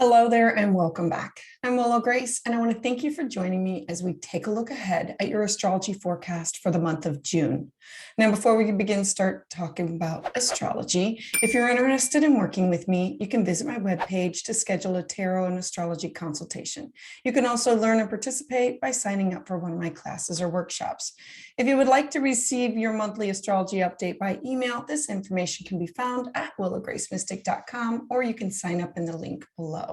Hello there and welcome back. I'm Willow Grace, and I want to thank you for joining me as we take a look ahead at your astrology forecast for the month of June. Now, before we start talking about astrology, if you're interested in working with me, you can visit my webpage to schedule a tarot and astrology consultation. You can also learn and participate by signing up for one of my classes or workshops. If you would like to receive your monthly astrology update by email, this information can be found at willowgracemystic.com, or you can sign up in the link below.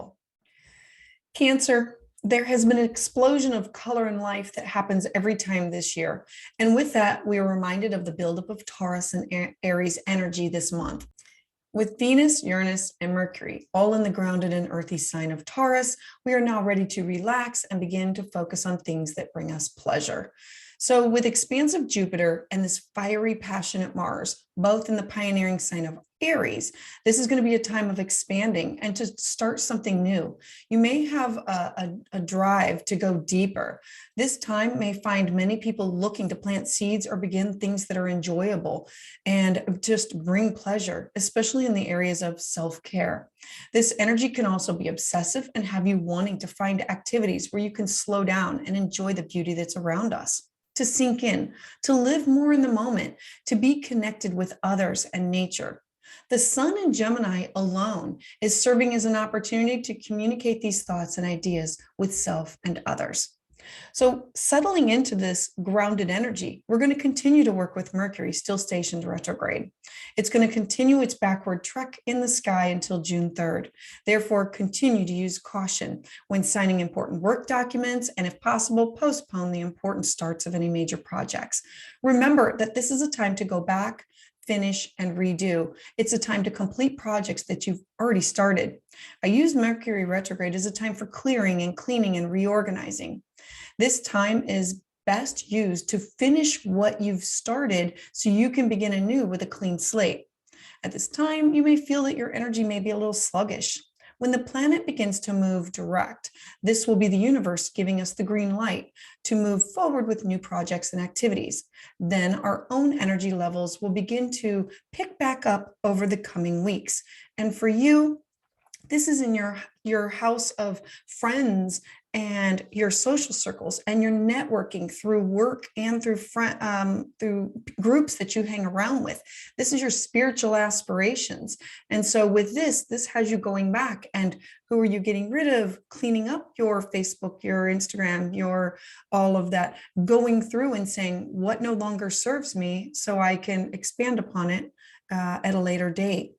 Cancer, there has been an explosion of color in life that happens every time this year. And with that, we are reminded of the buildup of Taurus and Aries energy this month. With Venus, Uranus, and Mercury all in the grounded and earthy sign of Taurus, we are now ready to relax and begin to focus on things that bring us pleasure. So with expansive Jupiter and this fiery, passionate Mars, both in the pioneering sign of Aries, this is going to be a time of expanding and to start something new. You may have a drive to go deeper. This time may find many people looking to plant seeds or begin things that are enjoyable and just bring pleasure, especially in the areas of self-care. This energy can also be obsessive and have you wanting to find activities where you can slow down and enjoy the beauty that's around us, to sink in, to live more in the moment, to be connected with others and nature. The sun in Gemini alone is serving as an opportunity to communicate these thoughts and ideas with self and others. So settling into this grounded energy, we're going to continue to work with Mercury still stationed retrograde. It's going to continue its backward trek in the sky until June 3rd. Therefore, continue to use caution when signing important work documents, and if possible, postpone the important starts of any major projects. Remember that this is a time to go back, finish, and redo. It's a time to complete projects that you've already started. I use Mercury retrograde as a time for clearing and cleaning and reorganizing. This time is best used to finish what you've started so you can begin anew with a clean slate. At this time, you may feel that your energy may be a little sluggish. When the planet begins to move direct, this will be the universe giving us the green light to move forward with new projects and activities. Then our own energy levels will begin to pick back up over the coming weeks. And for you, this is in your house of friends and your social circles and your networking through work and through groups that you hang around with. This is your spiritual aspirations. And so with this has you going back, and who are you getting rid of, cleaning up your Facebook, your Instagram, your all of that, going through and saying what no longer serves me so I can expand upon it at a later date.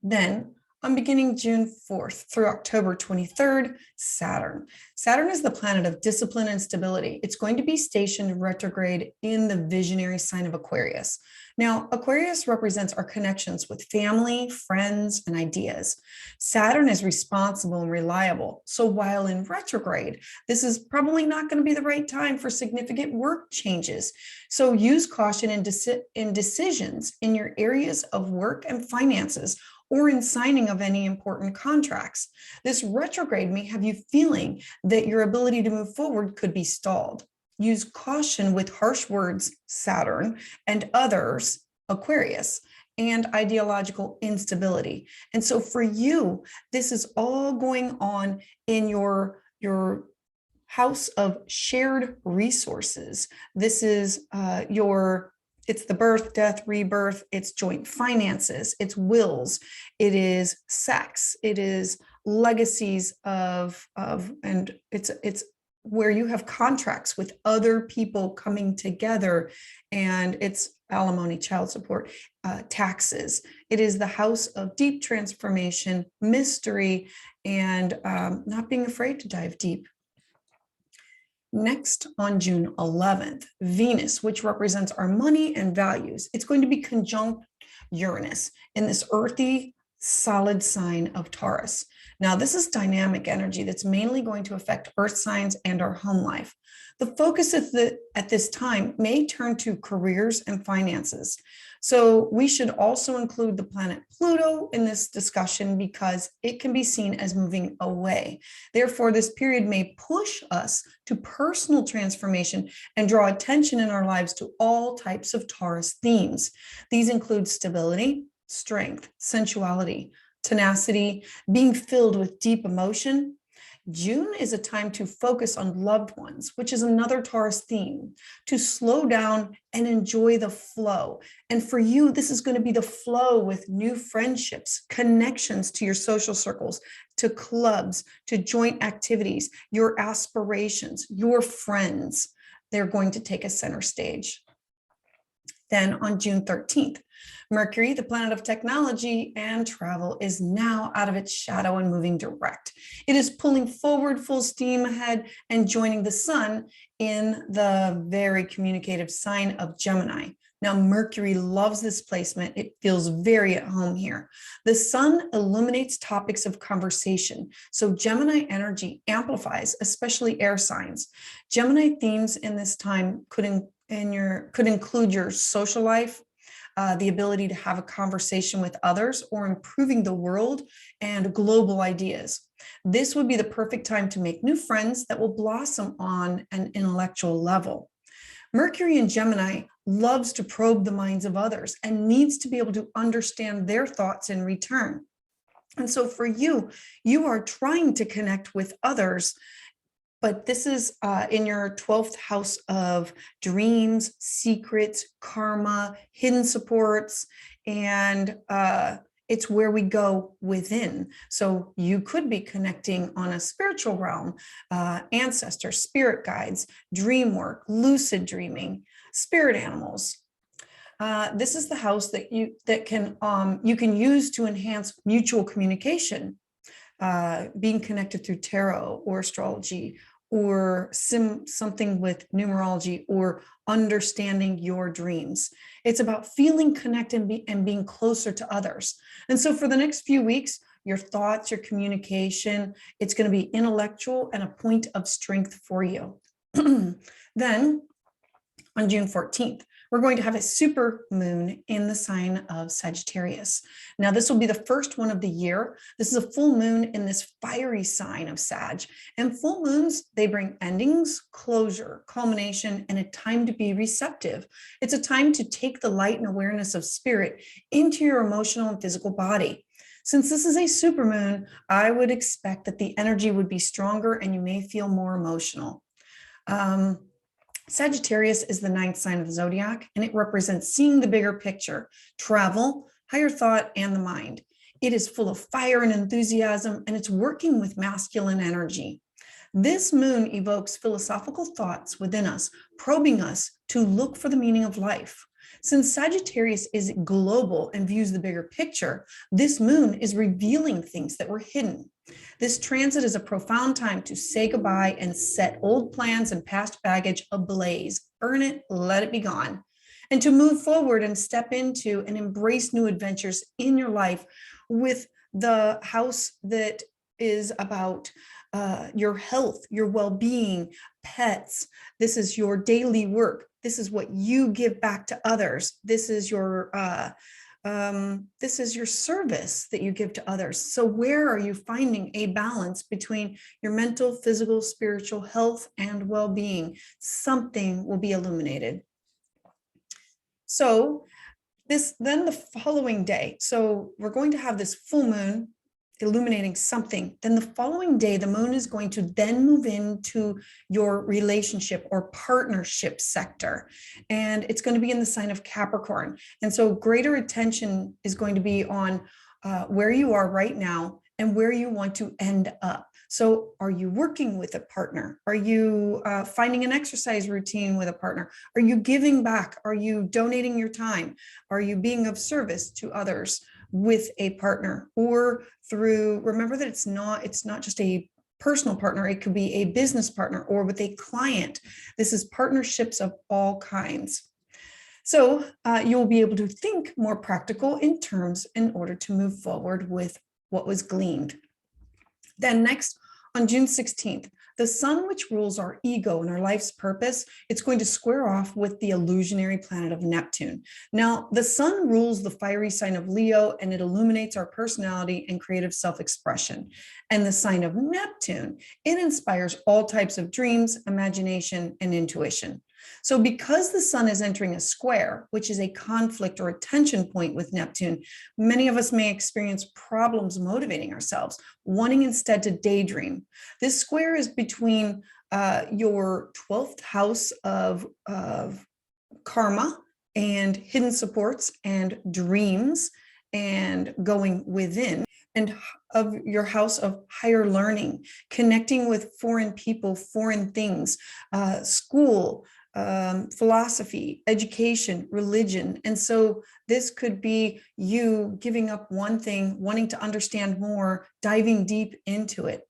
Then on beginning June 4th through October 23rd, Saturn. Saturn is the planet of discipline and stability. It's going to be stationed retrograde in the visionary sign of Aquarius. Now, Aquarius represents our connections with family, friends, and ideas. Saturn is responsible and reliable. So while in retrograde, this is probably not going to be the right time for significant work changes. So use caution in decisions in your areas of work and finances, or in signing of any important contracts. This retrograde may have you feeling that your ability to move forward could be stalled. Use caution with harsh words, Saturn, and others, Aquarius, and ideological instability. And so for you, this is all going on in your house of shared resources. This is it's the birth, death, rebirth, it's joint finances, it's wills, it is sex, it is legacies and it's where you have contracts with other people coming together, and it's alimony, child support, taxes. It is the house of deep transformation, mystery, and not being afraid to dive deep. Next, on June 11th, Venus, which represents our money and values, it's going to be conjunct Uranus in this earthy, solid sign of Taurus. Now, this is dynamic energy that's mainly going to affect earth signs and our home life. The focus at this time may turn to careers and finances. So we should also include the planet Pluto in this discussion because it can be seen as moving away. Therefore, this period may push us to personal transformation and draw attention in our lives to all types of Taurus themes. These include stability, strength, sensuality, tenacity, being filled with deep emotion. June is a time to focus on loved ones, which is another Taurus theme, to slow down and enjoy the flow. And for you, this is going to be the flow with new friendships, connections to your social circles, to clubs, to joint activities, your aspirations, your friends. They're going to take a center stage. Then on June 13th, Mercury, the planet of technology and travel, is now out of its shadow and moving direct. It is pulling forward full steam ahead and joining the sun in the very communicative sign of Gemini. Now, Mercury loves this placement. It feels very at home here. The sun illuminates topics of conversation. So Gemini energy amplifies, especially air signs. Gemini themes in this time could include your social life, the ability to have a conversation with others, or improving the world and global ideas. This would be the perfect time to make new friends that will blossom on an intellectual level. Mercury in Gemini loves to probe the minds of others and needs to be able to understand their thoughts in return. And so for you, you are trying to connect with others, but this is in your 12th house of dreams, secrets, karma, hidden supports, and it's where we go within. So you could be connecting on a spiritual realm, ancestors, spirit guides, dream work, lucid dreaming, spirit animals. This is the house that you can use to enhance mutual communication, being connected through tarot or astrology, or something with numerology, or understanding your dreams. It's about feeling connected and being closer to others. And so for the next few weeks, your thoughts, your communication, it's going to be intellectual and a point of strength for you. Then on June 14th, we're going to have a super moon in the sign of Sagittarius. Now, this will be the first one of the year. This is a full moon in this fiery sign of Sag. And full moons, they bring endings, closure, culmination, and a time to be receptive. It's a time to take the light and awareness of spirit into your emotional and physical body. Since this is a supermoon, I would expect that the energy would be stronger and you may feel more emotional. Sagittarius is the 9th sign of the zodiac, and it represents seeing the bigger picture, travel, higher thought, and the mind. It is full of fire and enthusiasm, and it's working with masculine energy. This moon evokes philosophical thoughts within us, probing us to look for the meaning of life. Since Sagittarius is global and views the bigger picture, this moon is revealing things that were hidden. This transit is a profound time to say goodbye and set old plans and past baggage ablaze. Burn it, let it be gone. And to move forward and step into and embrace new adventures in your life with the house that is about your health, your well-being, pets. This is your daily work. This is what you give back to others. This is your service that you give to others. So where are you finding a balance between your mental, physical, spiritual health and well-being? Something will be illuminated. So then the following day, so we're going to have this full moon illuminating something. Then the following day, the moon is going to then move into your relationship or partnership sector. And it's going to be in the sign of Capricorn. And so greater attention is going to be on where you are right now and where you want to end up. So are you working with a partner? Are you finding an exercise routine with a partner? Are you giving back? Are you donating your time? Are you being of service to others with a partner? Or through, remember that it's not just a personal partner, it could be a business partner or with a client. This is partnerships of all kinds. So you'll be able to think more practical in terms in order to move forward with what was gleaned. Then next, on June 16th, the sun, which rules our ego and our life's purpose, it's going to square off with the illusionary planet of Neptune. Now, the sun rules the fiery sign of Leo, and it illuminates our personality and creative self-expression. And the sign of Neptune, it inspires all types of dreams, imagination, and intuition. So because the sun is entering a square, which is a conflict or a tension point with Neptune, many of us may experience problems motivating ourselves, wanting instead to daydream. This square is between your 12th house of karma and hidden supports and dreams and going within, and of your house of higher learning, connecting with foreign people, foreign things, school, philosophy, education, religion. And so this could be you giving up one thing, wanting to understand more, diving deep into it.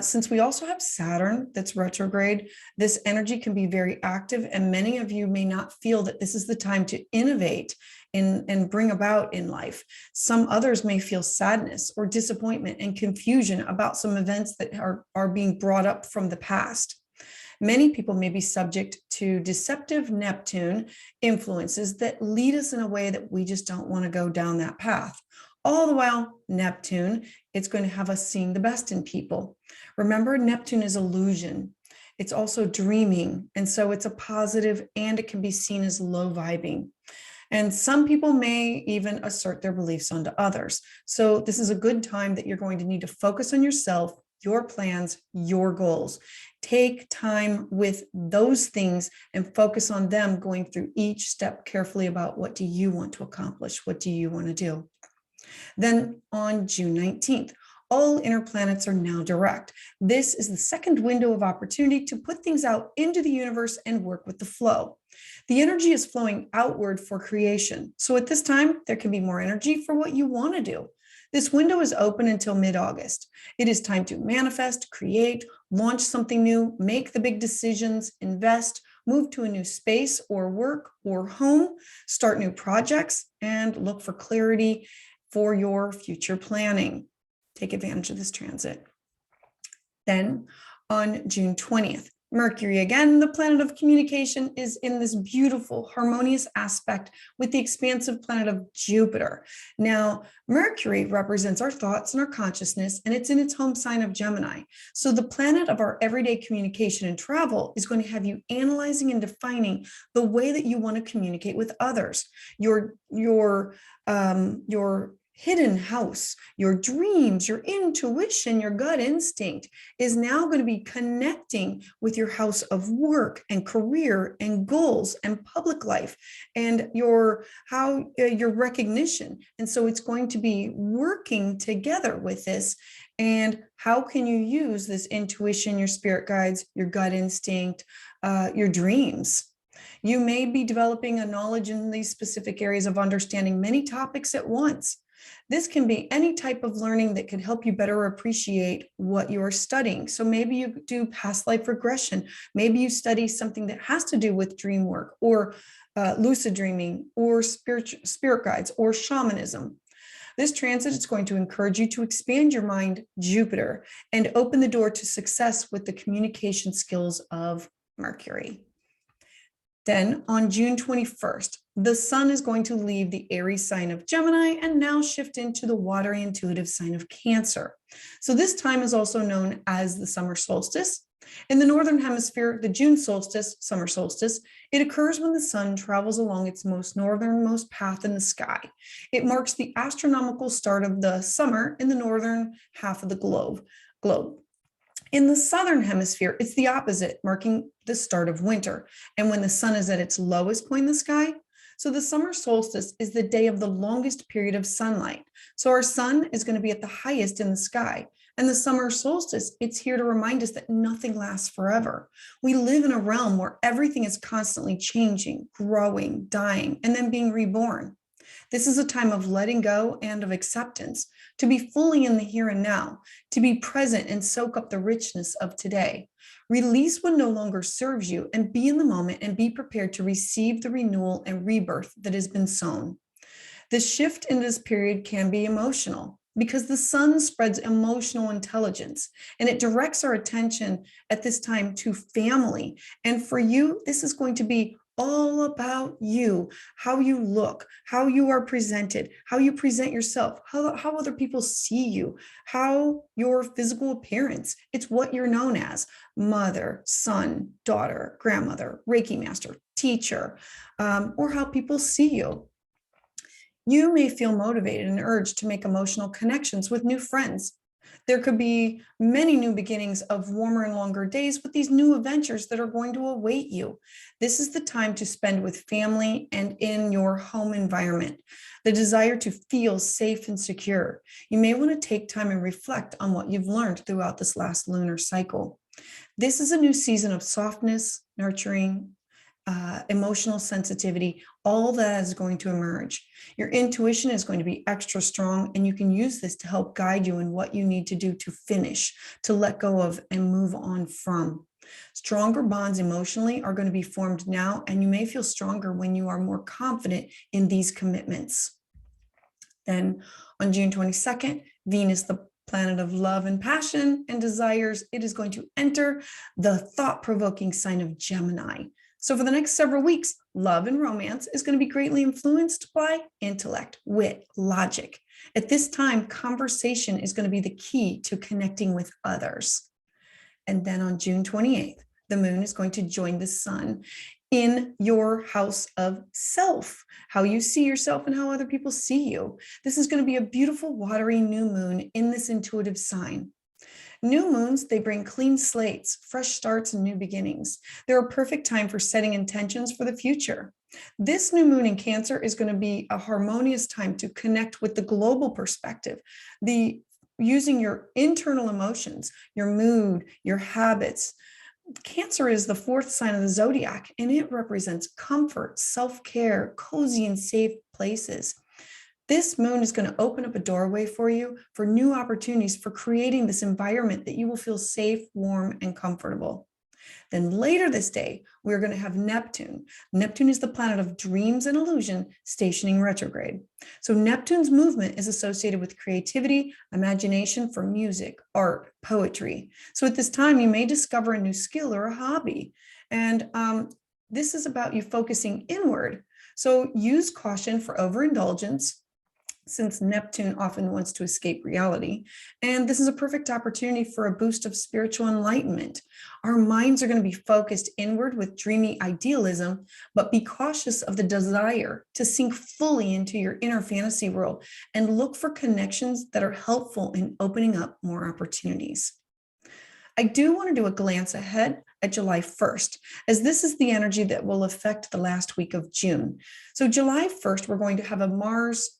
Since we also have Saturn that's retrograde, this energy can be very active, and many of you may not feel that this is the time to innovate and bring about in life. Some others may feel sadness or disappointment and confusion about some events that are being brought up from the past. Many people may be subject to deceptive Neptune influences that lead us in a way that we just don't want to go down that path. All the while, Neptune, it's going to have us seeing the best in people. Remember, Neptune is illusion. It's also dreaming. And so it's a positive, and it can be seen as low vibing. And some people may even assert their beliefs onto others. So this is a good time that you're going to need to focus on yourself, your plans, your goals. Take time with those things and focus on them, going through each step carefully about what do you want to accomplish? What do you want to do? Then on June 19th, all inner planets are now direct. This is the second window of opportunity to put things out into the universe and work with the flow. The energy is flowing outward for creation. So at this time, there can be more energy for what you want to do. This window is open until mid-August. It is time to manifest, create, launch something new, make the big decisions, invest, move to a new space or work or home, start new projects, and look for clarity for your future planning. Take advantage of this transit. Then on June 20th, Mercury, again, the planet of communication, is in this beautiful, harmonious aspect with the expansive planet of Jupiter. Now, Mercury represents our thoughts and our consciousness, and it's in its home sign of Gemini. So the planet of our everyday communication and travel is going to have you analyzing and defining the way that you want to communicate with others. Your hidden house, your dreams, your intuition, your gut instinct is now going to be connecting with your house of work and career and goals and public life and your recognition. And so it's going to be working together with this. And how can you use this intuition, your spirit guides, your gut instinct, your dreams? You may be developing a knowledge in these specific areas of understanding many topics at once. This can be any type of learning that can help you better appreciate what you are studying. So maybe you do past life regression. Maybe you study something that has to do with dream work or lucid dreaming or spirit guides or shamanism. This transit is going to encourage you to expand your mind, Jupiter, and open the door to success with the communication skills of Mercury. Then on June 21st, the sun is going to leave the Aries sign of Gemini and now shift into the watery intuitive sign of Cancer. So this time is also known as the summer solstice. In the Northern Hemisphere, the June solstice, summer solstice, it occurs when the sun travels along its most northernmost path in the sky. It marks the astronomical start of the summer in the northern half of the globe. In the Southern Hemisphere, it's the opposite, marking the start of winter, and when the sun is at its lowest point in the sky. So the summer solstice is the day of the longest period of sunlight. So our sun is going to be at the highest in the sky. And the summer solstice, it's here to remind us that nothing lasts forever. We live in a realm where everything is constantly changing, growing, dying, and then being reborn. This is a time of letting go and of acceptance, to be fully in the here and now, to be present and soak up the richness of today. Release what no longer serves you and be in the moment and be prepared to receive the renewal and rebirth that has been sown. The shift in this period can be emotional because the sun spreads emotional intelligence and it directs our attention at this time to family. And for you, this is going to be all about you, how you look, how you are presented, how you present yourself, how other people see you, how your physical appearance. It's what you're known as: mother, son, daughter, grandmother, Reiki master, teacher, or how people see you. You may feel motivated and urged to make emotional connections with new friends. There could be many new beginnings of warmer and longer days with these new adventures that are going to await you. This is the time to spend with family and in your home environment. The desire to feel safe and secure. You may want to take time and reflect on what you've learned throughout this last lunar cycle. This is a new season of softness, nurturing, emotional sensitivity. All that is going to emerge. Your intuition is going to be extra strong, and you can use this to help guide you in what you need to do to finish, to let go of, and move on from. Stronger bonds emotionally are going to be formed now, and you may feel stronger when you are more confident in these commitments. Then on June 22nd, Venus, the planet of love and passion and desires, it is going to enter the thought-provoking sign of Gemini. So for the next several weeks, love and romance is going to be greatly influenced by intellect, wit, logic. At this time, conversation is going to be the key to connecting with others. And then on June 28th, the moon is going to join the sun in your house of self, how you see yourself and how other people see you. This is going to be a beautiful, watery new moon in this intuitive sign. New moons, they bring clean slates, fresh starts, and new beginnings. They're a perfect time for setting intentions for the future. This new moon in Cancer is going to be a harmonious time to connect with the global perspective, using your internal emotions, your mood, your habits. Cancer is the fourth sign of the zodiac, and it represents comfort, self-care, cozy and safe places. This moon is going to open up a doorway for you for new opportunities for creating this environment that you will feel safe, warm, and comfortable. Then later this day, we're going to have Neptune. Neptune is the planet of dreams and illusion, stationing retrograde. So Neptune's movement is associated with creativity, imagination for music, art, poetry. So at this time, you may discover a new skill or a hobby. And this is about you focusing inward. So use caution for overindulgence, since Neptune often wants to escape reality. And this is a perfect opportunity for a boost of spiritual enlightenment. Our minds are going to be focused inward with dreamy idealism, but be cautious of the desire to sink fully into your inner fantasy world and look for connections that are helpful in opening up more opportunities. I do want to do a glance ahead at July 1st, as this is the energy that will affect the last week of June. So July 1st, we're going to have a Mars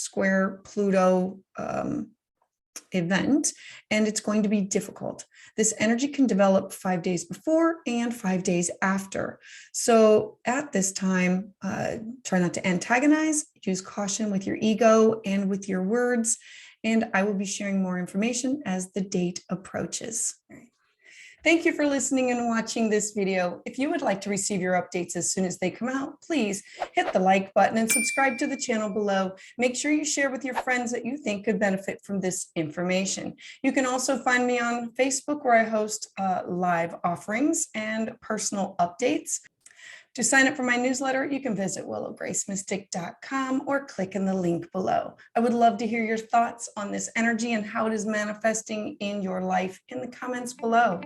square Pluto event, and it's going to be difficult. This energy can develop 5 days before and 5 days after. So at this time, try not to antagonize, use caution with your ego and with your words, and I will be sharing more information as the date approaches. Thank you for listening and watching this video. If you would like to receive your updates as soon as they come out, please hit the like button and subscribe to the channel below. Make sure you share with your friends that you think could benefit from this information. You can also find me on Facebook, where I host live offerings and personal updates. To sign up for my newsletter, you can visit willowgracemystic.com or click in the link below. I would love to hear your thoughts on this energy and how it is manifesting in your life in the comments below.